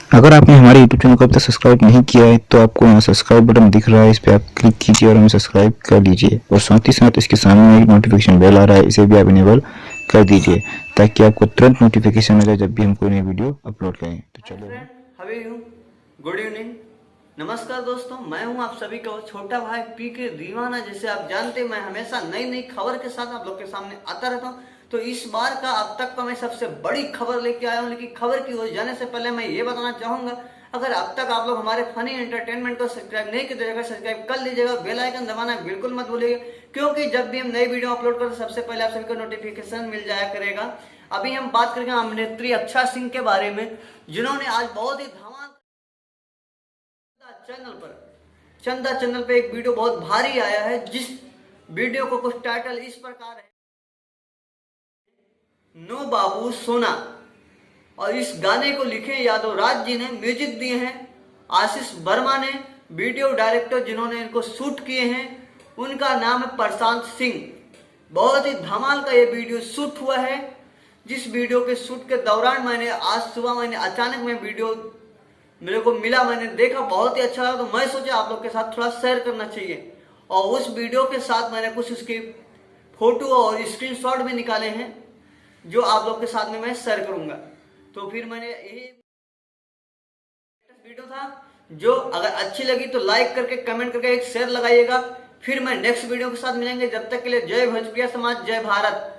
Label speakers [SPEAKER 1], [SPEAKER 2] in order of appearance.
[SPEAKER 1] अगर आपने हमारे यूट्यूब चैनल को अब तक सब्सक्राइब नहीं किया है तो आपको यहाँ सब्सक्राइब बटन दिख रहा है, इस पर आप क्लिक कीजिए और हमें सब्सक्राइब कर लीजिए। और साथ ही साथ इसके सामने एक नोटिफिकेशन बेल आ रहा है, इसे भी आप इनेबल कर दीजिए ताकि आपको तुरंत नोटिफिकेशन मिले जब भी हम कोई नई वीडियो अपलोड करें। तो चलिए
[SPEAKER 2] friend, how are you? Good evening, नमस्कार दोस्तों, मैं हूं आप सभी का छोटा भाई पी के दीवाना। जैसे आप जानते हैं मैं हमेशा नई नई खबर के साथ आप लोग के सामने आता रहता हूं। तो इस बार का अब तक का मैं सबसे बड़ी खबर लेके आया हूं। लेकिन खबर की ओर जाने से पहले मैं ये बताना चाहूंगा, अगर अब तक आप लोग हमारे फनी एंटरटेनमेंट को सब्सक्राइब नहीं किए, सब्सक्राइब कर लीजिएगा, बेल आइकन दबाना बिल्कुल मत भूलिएगा, क्योंकि जब भी हम नई वीडियो अपलोड करते सबसे पहले आप सभी को नोटिफिकेशन मिल जाया करेगा। अभी हम बात करेंगे अभिनेत्री अक्षा सिंह के बारे में, जिन्होंने आज बहुत ही धमाल चंदा चैनल पे एक वीडियो बहुत भारी आया है, जिस वीडियो को कुछ टाइटल इस प्रकार है, नो बाबू सोना। और इस गाने को लिखे यादव राज जी ने, म्यूजिक दिए हैं आशीष वर्मा ने, वीडियो डायरेक्टर जिन्होंने इनको शूट किए हैं उनका नाम है प्रशांत सिंह। बहुत ही धमाल का ये वीडियो शूट हुआ है। जिस वीडियो के शूट के दौरान आज सुबह अचानक में वीडियो मेरे को मिला, मैंने देखा, बहुत ही अच्छा लगा, तो मैं सोचा आप लोग के साथ थोड़ा शेयर करना चाहिए। और उस वीडियो के साथ मैंने कुछ उसकी फोटो और स्क्रीनशॉट भी निकाले हैं जो आप लोग के साथ में मैं शेयर करूंगा। तो फिर मैंने यही वीडियो था, जो अगर अच्छी लगी तो लाइक करके कमेंट करके एक शेयर लगाइएगा। फिर मैं नेक्स्ट वीडियो के साथ मिलेंगे, जब तक के लिए जय भोजपुरिया समाज, जय भारत।